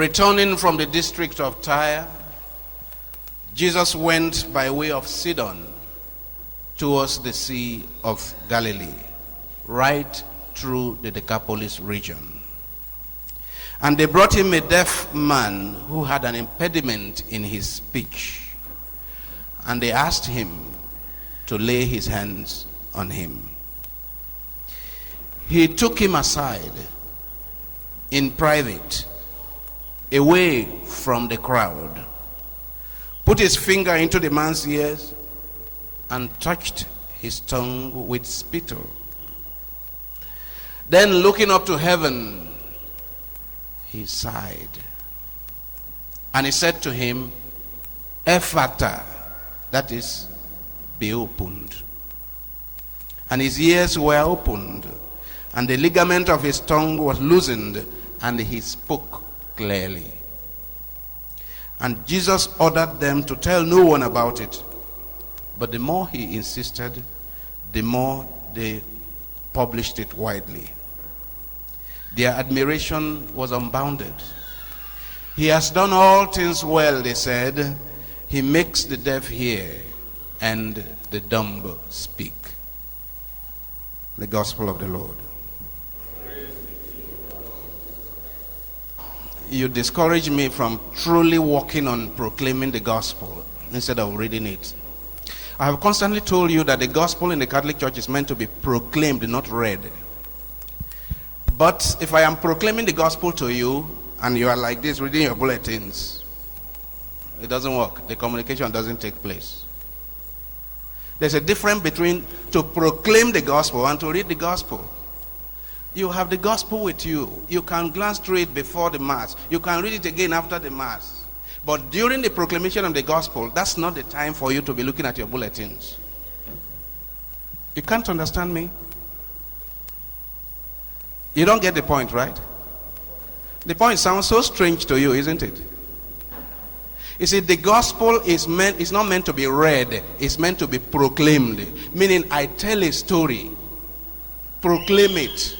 Returning from the district of Tyre, Jesus went by way of Sidon towards the Sea of Galilee, right through the Decapolis region. And they brought him a deaf man who had an impediment in his speech. And they asked him to lay his hands on him. He took him aside in private, away from the crowd, put his finger into the man's ears, and touched his tongue with spittle. Then looking up to heaven, he sighed. And he said to him, Ephata, that is, be opened. And his ears were opened, and the ligament of his tongue was loosened, and he spoke clearly. And Jesus ordered them to tell no one about it. But the more he insisted, the more they published it widely. Their admiration was unbounded. He has done all things well, they said. He makes the deaf hear and the dumb speak. The gospel of the Lord. You discourage me from truly working on proclaiming the gospel instead of reading it. I have constantly told you that the gospel in the Catholic Church is meant to be proclaimed, not read. But if I am proclaiming the gospel to you and you are like this reading your bulletins, it doesn't work. The communication doesn't take place. There's a difference between to proclaim the gospel and to read the gospel. You have the gospel with you. You can glance through it before the mass. You can read it again after the mass. But during the proclamation of the gospel, that's not the time for you to be looking at your bulletins. You can't understand me? You don't get the point, right? The point sounds so strange to you, isn't it? You see, the gospel is not meant to be read. It's meant to be proclaimed. Meaning, I tell a story. Proclaim it.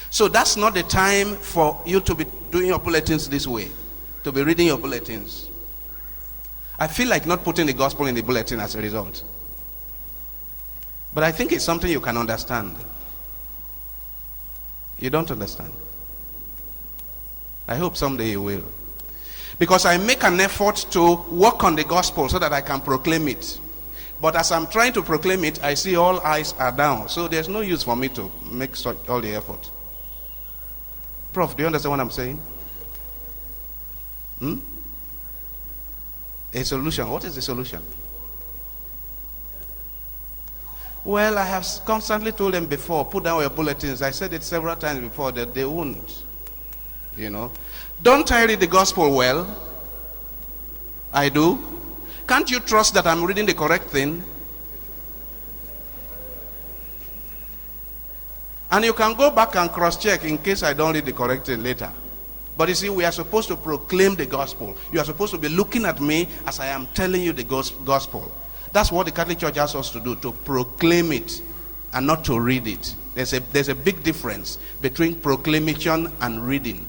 So that's not the time for you to be doing your bulletins this way. To be reading your bulletins. I feel like not putting the gospel in the bulletin as a result. But I think it's something you can understand. You don't understand. I hope someday you will. Because I make an effort to work on the gospel so that I can proclaim it. But as I'm trying to proclaim it, I see all eyes are down. So there's no use for me to make all the effort. Prof, do you understand what I'm saying? A solution. What is the solution? Well, I have constantly told them before, put down your bulletins. I said it several times before that they won't. You know. Don't I read the gospel well? I do. Can't you trust that I'm reading the correct thing? And you can go back and cross-check in case I don't read the correct thing later. But you see, we are supposed to proclaim the gospel. You are supposed to be looking at me as I am telling you the gospel. That's what the Catholic Church asks us to do, to proclaim it and not to read it. There's a big difference between proclamation and reading.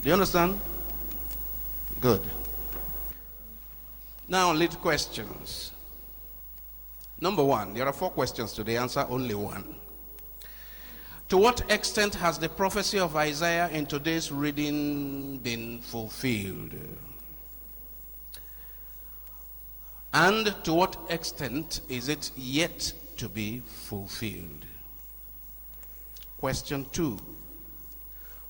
Do you understand? Good. Now, lead questions. Number one, there are 4 questions today. Answer only one. To what extent has the prophecy of Isaiah in today's reading been fulfilled? And to what extent is it yet to be fulfilled? Question 2.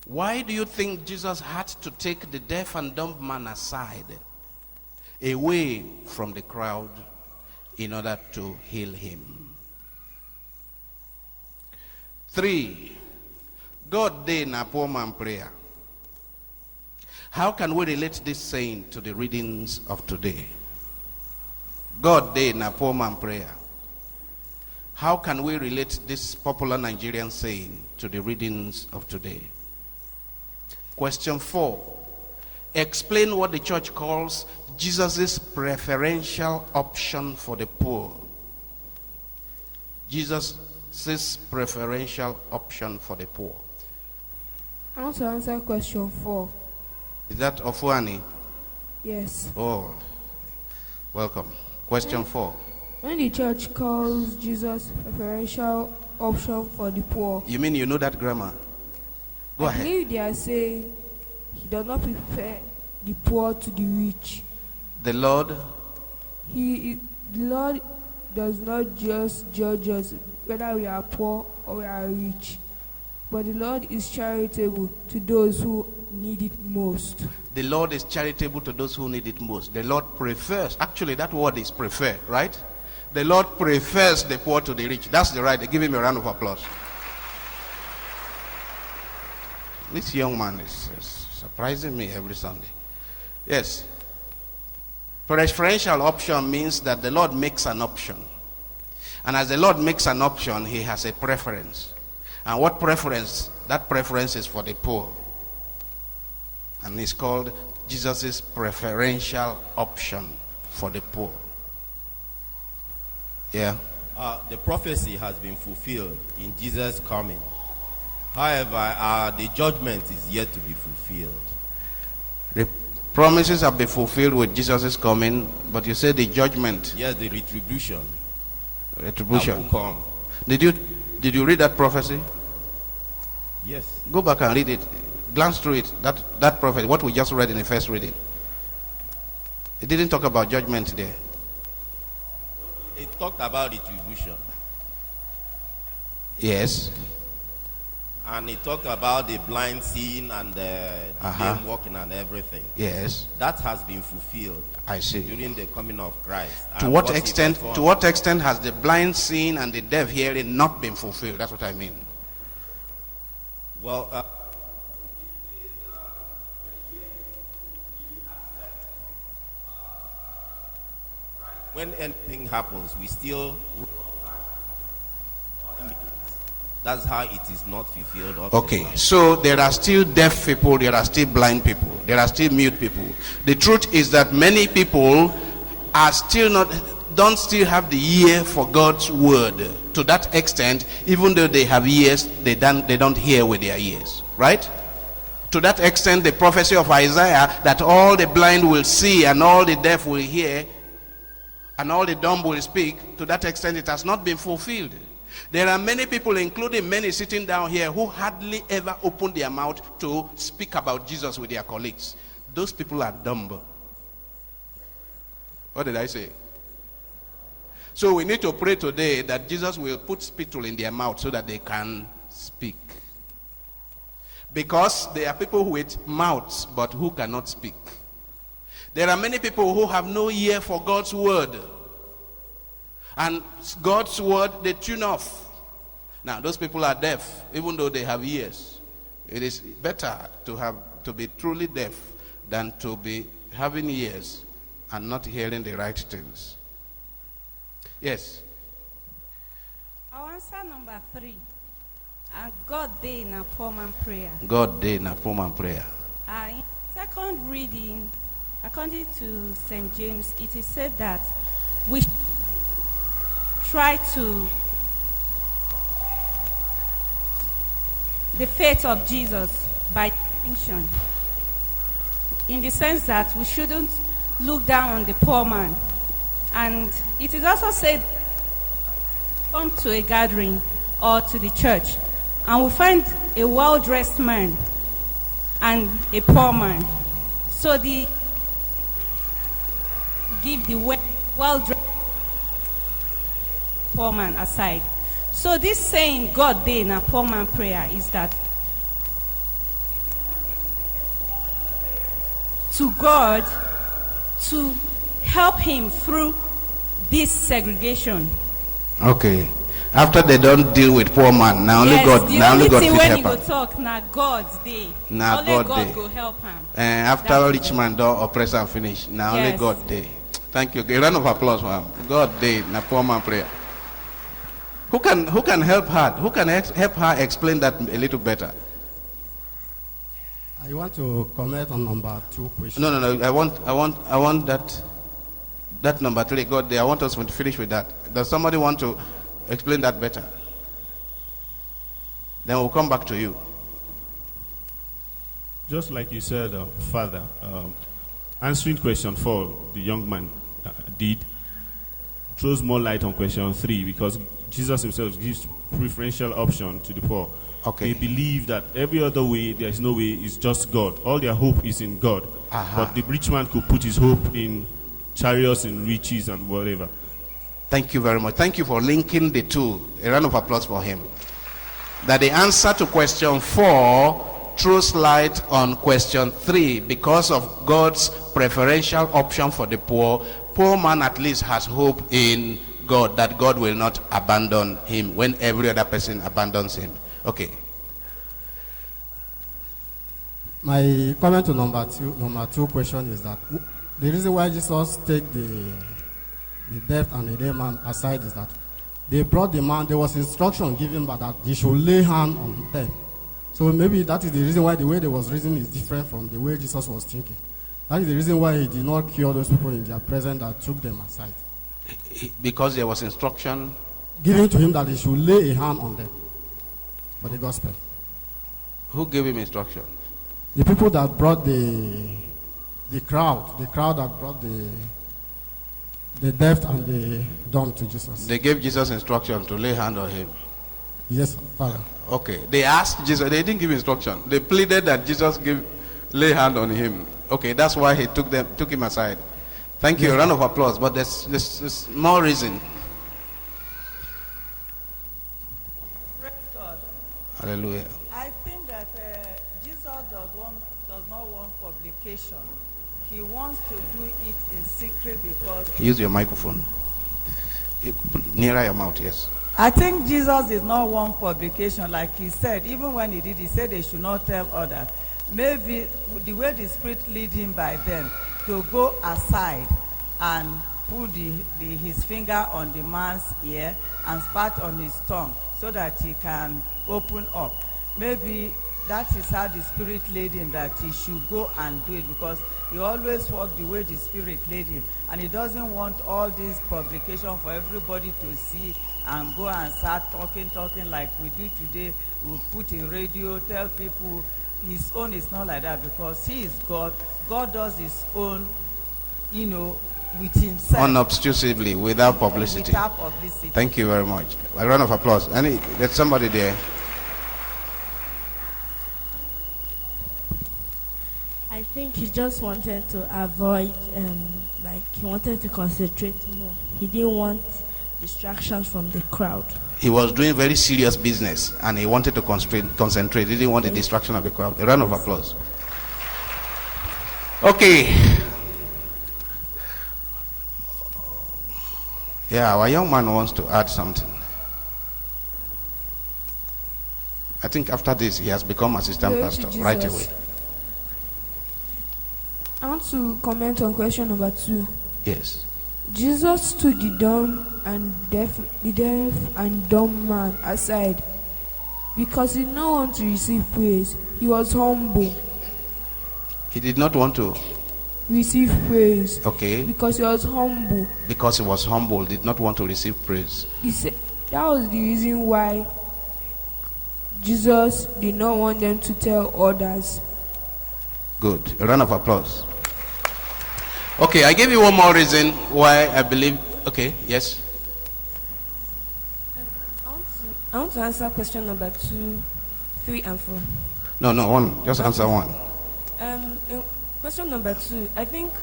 Why do you think Jesus had to take the deaf and dumb man aside, away from the crowd, in order to heal him? 3. God day na poor man prayer. How can we relate this saying to the readings of today? God day na poor man prayer. How can we relate this popular Nigerian saying to the readings of today? Question 4. Explain what the church calls Jesus' preferential option for the poor. Jesus' preferential option for the poor. I want to answer question 4. Is that Ofuani? Yes. Oh, welcome. Question 4. When the church calls Jesus preferential option for the poor, You mean you know that grammar? Go I ahead. believe they are saying he does not prefer the poor to the rich. The Lord, The Lord does not just judge us whether we are poor or we are rich, but the Lord is charitable to those who need it most. the Lord is charitable to those who need it most. The Lord prefers, actually that word is prefer, right? The Lord prefers the poor to the rich. That's the right. Give him a round of applause. This young man is surprising me every Sunday. Yes. Preferential option means that the Lord makes an option. And as the Lord makes an option, he has a preference. And what preference? That preference is for the poor. And it's called Jesus' preferential option for the poor. Yeah. The prophecy has been fulfilled in Jesus' coming. However, the judgment is yet to be fulfilled. The promises have been fulfilled with Jesus' coming, but you say the judgment. Yes, the retribution. Retribution. That will come. Did you read that prophecy? Yes. Go back and read it. Glance through it. That prophecy, what we just read in the first reading. It didn't talk about judgment there. It talked about retribution. Yes. And it talked about the blind seeing and the lame walking and everything. Yes. That has been fulfilled. I see. During the coming of Christ. To what extent has the blind seeing and the deaf hearing not been fulfilled? That's what I mean. Well, when anything happens, we still. That's how it is not fulfilled. Okay, so there are still deaf people, there are still blind people, there are still mute people. The truth is that many people are don't still have the ear for God's word. To that extent, even though they have ears, they don't hear with their ears, right? To that extent, the prophecy of Isaiah that all the blind will see and all the deaf will hear and all the dumb will speak, to that extent it has not been fulfilled. There are many people, including many sitting down here, who hardly ever open their mouth to speak about Jesus with their colleagues. Those people are dumb. What did I say? So we need to pray today that Jesus will put spittle in their mouth so that they can speak. Because there are people with mouths but who cannot speak. There are many people who have no ear for God's word. And God's word, they tune off. Now, those people are deaf, even though they have ears. It is better to be truly deaf than to be having ears and not hearing the right things. Yes. Our answer number 3. God day in a poor man prayer. God day in a poor man prayer. In second reading, according to St. James, it is said that we try to the faith of Jesus by distinction, in the sense that we shouldn't look down on the poor man. And it is also said, come to a gathering or to the church and we find a well-dressed man and a poor man, so give the well-dressed poor man aside. So this saying, God day in a poor man prayer, is that to God to help him through this segregation. Okay. After they don't deal with poor man, now only yes, God, now only God will help when him. you go talk, now God's day. Now only God will help him. And after rich man don't oppress and finish, now yes. only God day. Thank you. A round of applause for him. God day, na poor man prayer. Who can help her? Who can help her explain that a little better? I want to comment on number 2 question. No. I want that number 3. God day. I want us to finish with that. Does somebody want to explain that better? Then we'll come back to you. Just like you said, Father, answering question 4, the young man did, throws more light on question 3 because Jesus himself gives preferential option to the poor. Okay. They believe that every other way, there is no way, it's just God. All their hope is in God. But the rich man could put his hope in chariots and riches and whatever. Thank you very much. Thank you for linking the two. A round of applause for him. That the answer to question 4 throws light on question 3 because of God's preferential option for the poor. Poor man at least has hope in God, that God will not abandon him when every other person abandons him. Okay. My comment to number two question is that the reason why Jesus take the deaf and the deaf man aside is that they brought the man, there was instruction given by that they should lay hand on them. So maybe that is the reason why the way they was reasoning is different from the way Jesus was thinking. That is the reason why he did not cure those people in their presence that took them aside. Because there was instruction given to him that he should lay a hand on them for the gospel. Who gave him instruction? The people that brought the crowd that brought the deaf and the dumb to Jesus. They gave Jesus instruction to lay hand on him. Yes, Father. Okay. They asked Jesus, they didn't give instruction. They pleaded that Jesus lay hand on him. Okay, that's why he took him aside. Thank you. Yes. A round of applause. But there's more reason. Praise God. Hallelujah. I think that Jesus does not want publication. He wants to do it in secret because... Use your microphone. Nearer your mouth, yes. I think Jesus did not want publication, like he said. Even when he did, he said they should not tell others. Maybe the way the Spirit lead him by then to go aside and put his finger on the man's ear and spat on his tongue so that he can open up. Maybe that is how the Spirit led him, that he should go and do it, because he always walked the way the Spirit led him, and he doesn't want all this publication for everybody to see and go and start talking like we do today. We put in radio, tell people. His own is not like that, because he is God. God does his own, with himself. Unobtrusively, without publicity. Without publicity. Thank you very much. A round of applause. There's somebody there. I think he just wanted to avoid, he wanted to concentrate more. He didn't want distractions from the crowd. He was doing very serious business and he wanted to concentrate. He didn't want the distraction of the crowd. A round of applause. Okay. Yeah, our young man wants to add something. I think after this he has become assistant pastor right away. I want to comment on question number 2. Yes. Jesus took the deaf and dumb man aside because he did not want to receive praise. He was humble. He did not want to receive praise. Okay. Because he was humble. Because he was humble, did not want to receive praise. He said that was the reason why Jesus did not want them to tell others. Good. A round of applause. Okay, I gave you one more reason why I believe. Okay, yes. I want to answer question number 2, 3, and 4. No, one. Just answer one. Question number 2, I think,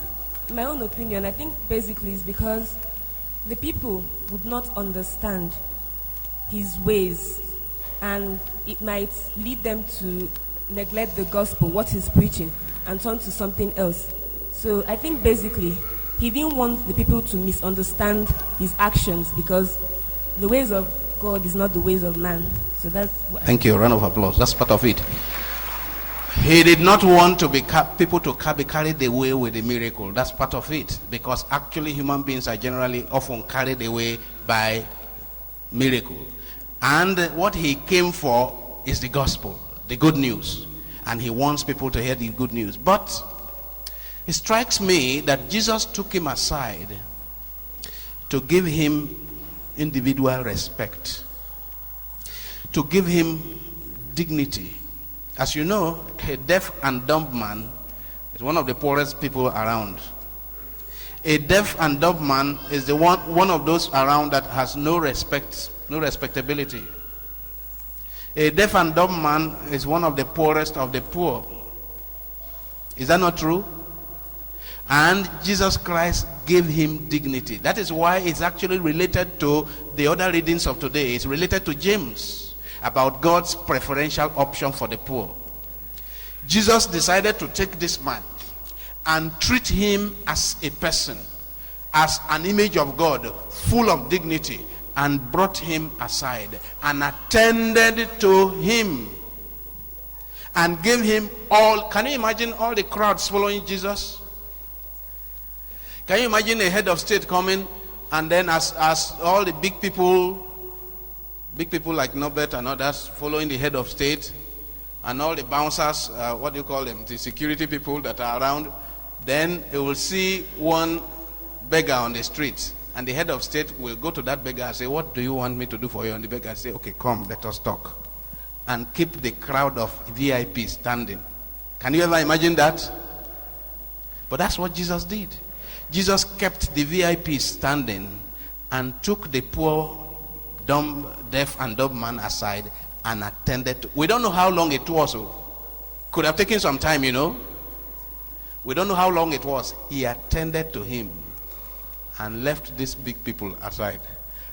my own opinion, I think basically is because the people would not understand his ways, and it might lead them to neglect the gospel, what he's preaching, and turn to something else. So I think basically he didn't want the people to misunderstand his actions, because the ways of God is not the ways of man. So that's what Thank you. A round of applause. That's part of it. He did not want to people to be carried away with the miracle. That's part of it, because actually human beings are generally often carried away by miracle. And what he came for is the gospel, the good news. And he wants people to hear the good news. But it strikes me that Jesus took him aside to give him individual respect, to give him dignity, As you know, a deaf and dumb man is one of the poorest people around. A deaf and dumb man is the one of those around that has no respect, no respectability. A deaf and dumb man is one of the poorest of the poor. Is that not true? And Jesus Christ gave him dignity. That is why it's actually related to the other readings of today. It's related to James about God's preferential option for the poor. Jesus decided to take this man and treat him as a person, as an image of God, full of dignity, and brought him aside and attended to him and gave him all. Can you imagine all the crowds following Jesus? Can you imagine a head of state coming, and then as all the big people like Norbert and others following the head of state, and all the bouncers, what do you call them, the security people that are around, then you will see one beggar on the street, and the head of state will go to that beggar and say, what do you want me to do for you? And the beggar say, okay, come, let us talk. And keep the crowd of VIPs standing. Can you ever imagine that? But that's what Jesus did. Jesus kept the VIPs standing and took the poor, dumb, deaf and dumb man aside and attended to. We don't know how long it was. Could have taken some time, you know. We don't know how long it was. He attended to him and left these big people aside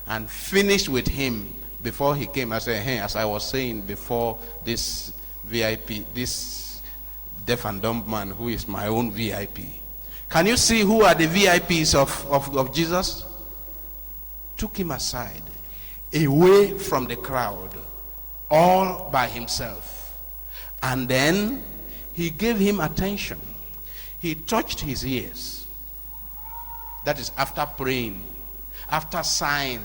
and finished with him before he came. I said, hey, as I was saying before, this VIP, this deaf and dumb man who is my own VIP. Can you see who are the VIPs of Jesus? Took him aside, away from the crowd, all by himself. And then he gave him attention. He touched his ears. That is after praying, after sighing,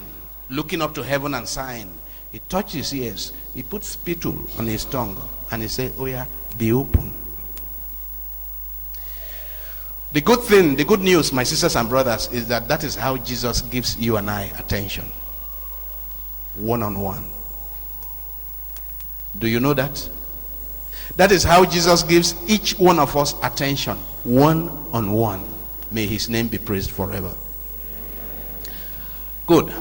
looking up to heaven and sighing. He touched his ears. He put spittle on his tongue and he said, oh yeah, be open. The good thing, the good news, my sisters and brothers, is that is how Jesus gives you and I attention. One-on-one. Do you know that? That is how Jesus gives each one of us attention. One-on-one. May his name be praised forever. Good.